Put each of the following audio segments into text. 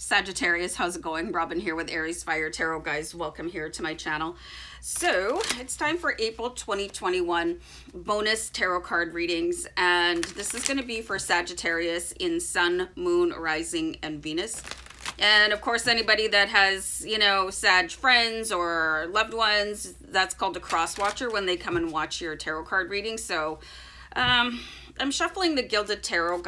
Sagittarius, how's it going? Robin here with AriesFireTarot, guys. Welcome here to my channel. So it's time for April 2021 bonus tarot card readings, and this is going to be for Sagittarius in Sun, Moon, Rising, and Venus. And of course, anybody that has, you know, Sag friends or loved ones, that's called a cross watcher when they come and watch your tarot card reading. So I'm shuffling the Gilded Tarot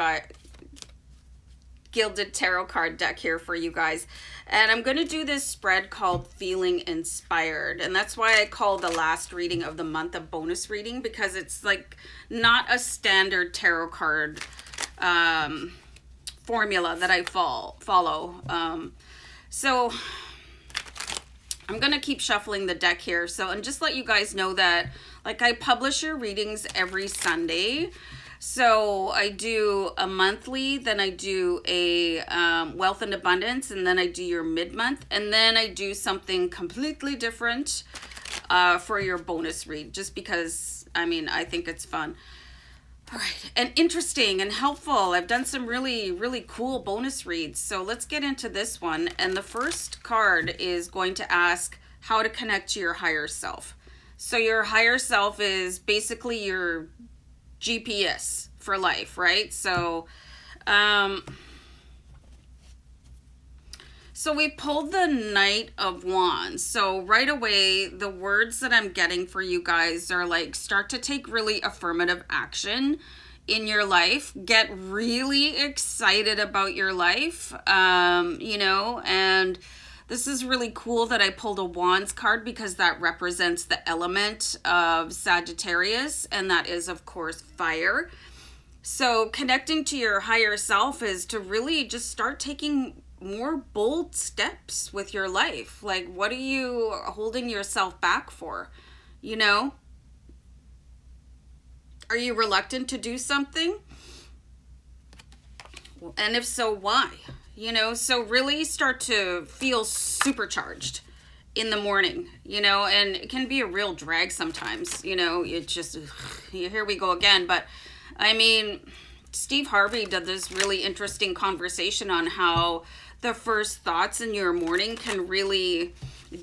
card deck here for you guys, and I'm going to do this spread called Feeling Inspired, and that's why I call the last reading of the month a bonus reading, because it's like not a standard tarot card formula that I follow. So I'm going to keep shuffling the deck here. So, and just let you guys know that, like, I publish your readings every Sunday. So I do a monthly, then I do a wealth and abundance, and then I do your mid-month, and then I do something completely different for your bonus read, just because, I mean, I think it's fun. All right, and interesting and helpful. I've done some really, really cool bonus reads. So let's get into this one. And the first card is going to ask how to connect to your higher self. So your higher self is basically your GPS for life, right? So so we pulled the Knight of Wands. So right away, the words that I'm getting for you guys are like, start to take really affirmative action in your life. Get really excited about your life, you know, and this is really cool that I pulled a Wands card, because that represents the element of Sagittarius, and that is, of course, fire. So connecting to your higher self is to really just start taking more bold steps with your life. Like, what are you holding yourself back for? You know? Are you reluctant to do something? And if so, why? You know, so really start to feel supercharged in the morning, you know, and it can be a real drag sometimes, you know, it just, here we go again. But I mean, Steve Harvey did this really interesting conversation on how the first thoughts in your morning can really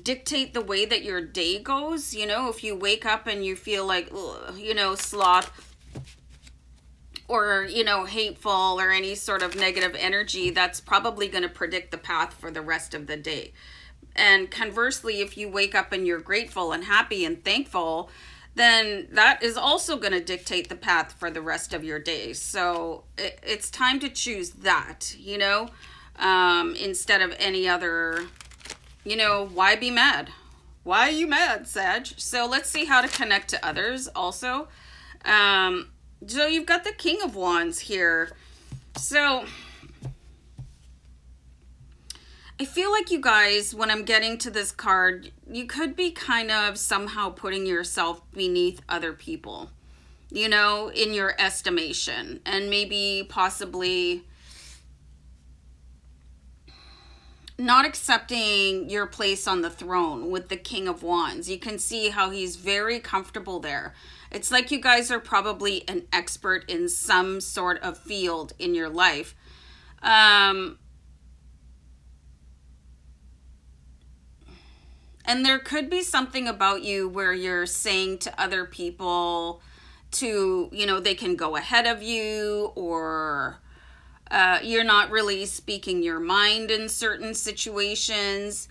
dictate the way that your day goes. You know, if you wake up and you feel like, you know, sloth, or, you know, hateful, or any sort of negative energy, that's probably going to predict the path for the rest of the day. And conversely, if you wake up and you're grateful and happy and thankful, then that is also going to dictate the path for the rest of your day. So it's time to choose that, you know, instead of any other, you know, why be mad? Why are you mad, Sag? So let's see how to connect to others also. So you've got the King of Wands here. So I feel like, you guys, when I'm getting to this card, you could be kind of somehow putting yourself beneath other people, you know, in your estimation, and maybe possibly not accepting your place on the throne with the King of Wands. You can see how he's very comfortable there. It's like you guys are probably an expert in some sort of field in your life. And there could be something about you where you're saying to other people to, you know, they can go ahead of you, or you're not really speaking your mind in certain situations.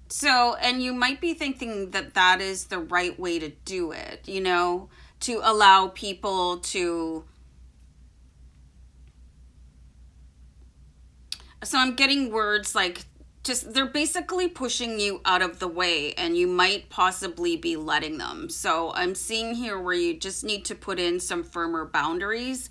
So, and you might be thinking that that is the right way to do it, you know, to allow people to. So I'm getting words like, just, they're basically pushing you out of the way, and you might possibly be letting them. So I'm seeing here where you just need to put in some firmer boundaries.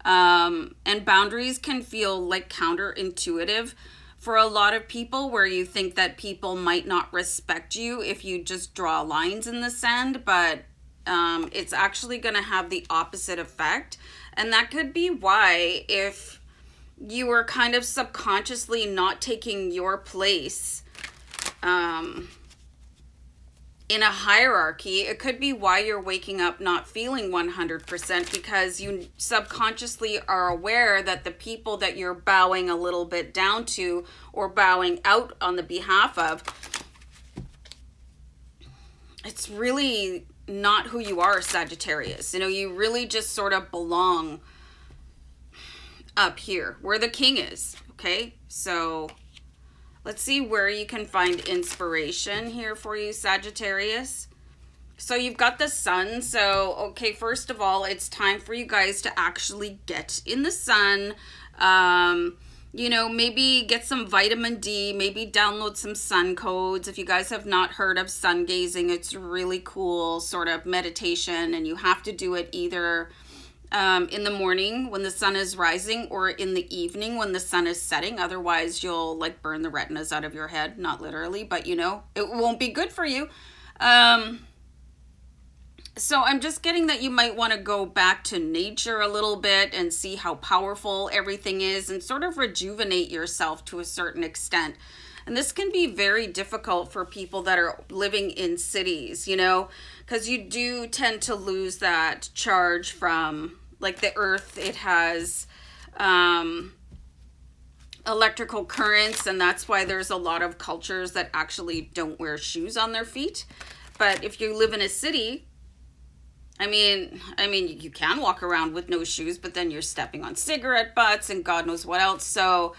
And boundaries can feel like counterintuitive for a lot of people, where you think that people might not respect you if you just draw lines in the sand, but it's actually going to have the opposite effect. And that could be why, if you were kind of subconsciously not taking your place in a hierarchy, it could be why you're waking up not feeling 100%, because you subconsciously are aware that the people that you're bowing a little bit down to or bowing out on the behalf of, it's really not who you are, Sagittarius. You know, you really just sort of belong up here where the king is. Okay, so let's see where you can find inspiration here for you, Sagittarius. So you've got the sun. So, okay, first of all, it's time for you guys to actually get in the sun. You know, maybe get some vitamin D, maybe download some sun codes. If you guys have not heard of sun gazing, it's really cool sort of meditation, and you have to do it either in the morning when the sun is rising or in the evening when the sun is setting. Otherwise, you'll like burn the retinas out of your head. Not literally, but you know, it won't be good for you. So I'm just getting that you might want to go back to nature a little bit and see how powerful everything is and sort of rejuvenate yourself to a certain extent. And this can be very difficult for people that are living in cities, you know, because you do tend to lose that charge from like the earth. It has electrical currents, and that's why there's a lot of cultures that actually don't wear shoes on their feet. But if you live in a city, I mean, you can walk around with no shoes, but then you're stepping on cigarette butts and God knows what else. So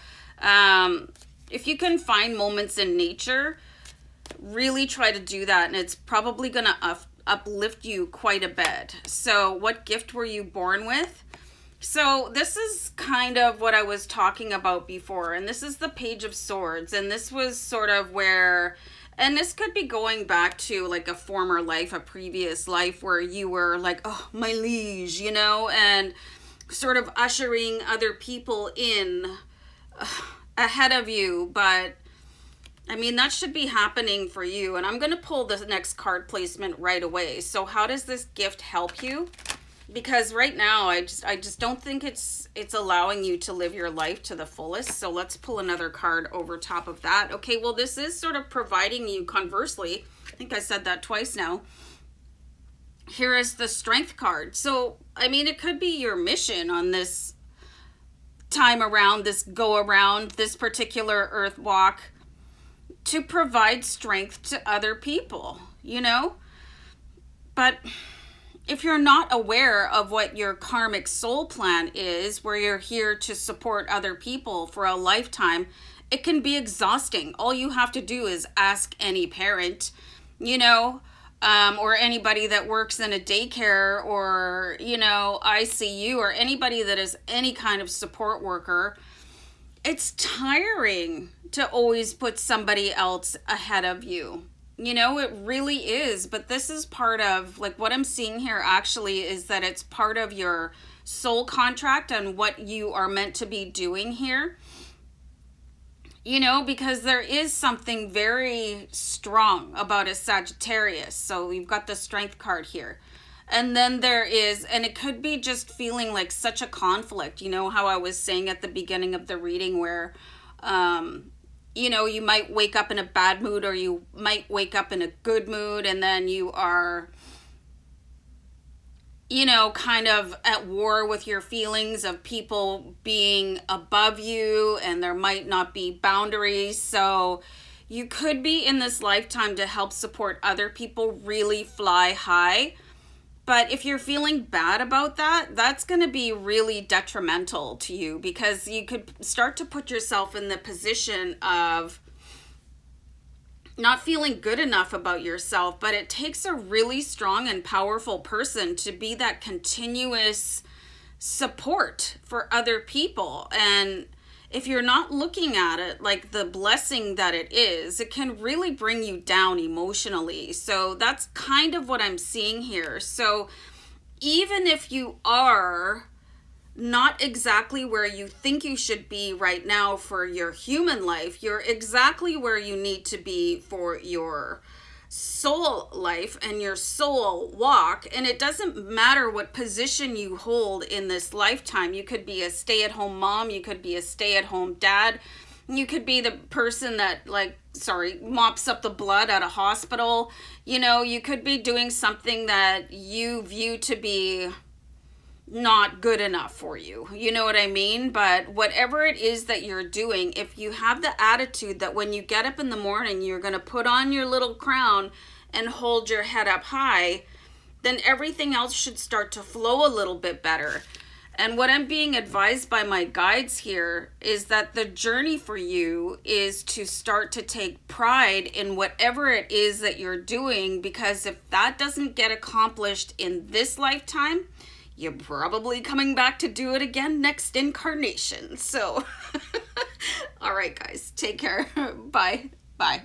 if you can find moments in nature, really try to do that. And it's probably going to uplift you quite a bit. So what gift were you born with? So this is kind of what I was talking about before. And this is the Page of Swords. And this was sort of where... And this could be going back to like a former life, a previous life where you were like, oh, my liege, you know, and sort of ushering other people in ahead of you. But I mean, that should be happening for you. And I'm going to pull the next card placement right away. So how does this gift help you? Because right now, I just don't think it's allowing you to live your life to the fullest. So let's pull another card over top of that. Okay, well, this is sort of providing you, conversely, I think I said that twice now. Here is the Strength card. So, I mean, it could be your mission on this time around, this go around, this particular earth walk, to provide strength to other people, you know? But if you're not aware of what your karmic soul plan is, where you're here to support other people for a lifetime, it can be exhausting. All you have to do is ask any parent, you know, or anybody that works in a daycare or, you know, ICU, or anybody that is any kind of support worker. It's tiring to always put somebody else ahead of you. You know, it really is. But this is part of, like, what I'm seeing here actually is that it's part of your soul contract and what you are meant to be doing here. You know, because there is something very strong about a Sagittarius. So we've got the Strength card here. And then there is, and it could be just feeling like such a conflict. You know how I was saying at the beginning of the reading where, you know, you might wake up in a bad mood or you might wake up in a good mood, and then you are, you know, kind of at war with your feelings of people being above you, and there might not be boundaries. So you could be in this lifetime to help support other people really fly high. But if you're feeling bad about that, that's going to be really detrimental to you, because you could start to put yourself in the position of not feeling good enough about yourself. But it takes a really strong and powerful person to be that continuous support for other people. And if you're not looking at it like the blessing that it is, it can really bring you down emotionally. So that's kind of what I'm seeing here. So even if you are not exactly where you think you should be right now for your human life, you're exactly where you need to be for your soul life and your soul walk. And it doesn't matter what position you hold in this lifetime. You could be a stay-at-home mom, you could be a stay-at-home dad, You could be the person that, like, sorry, mops up the blood at a hospital. You know, you could be doing something that you view to be not good enough for you. You know what I mean? But whatever it is that you're doing, if you have the attitude that when you get up in the morning, you're going to put on your little crown and hold your head up high, then everything else should start to flow a little bit better. And what I'm being advised by my guides here is that the journey for you is to start to take pride in whatever it is that you're doing, because if that doesn't get accomplished in this lifetime, you're probably coming back to do it again next incarnation. So, all right, guys, take care. Bye. Bye.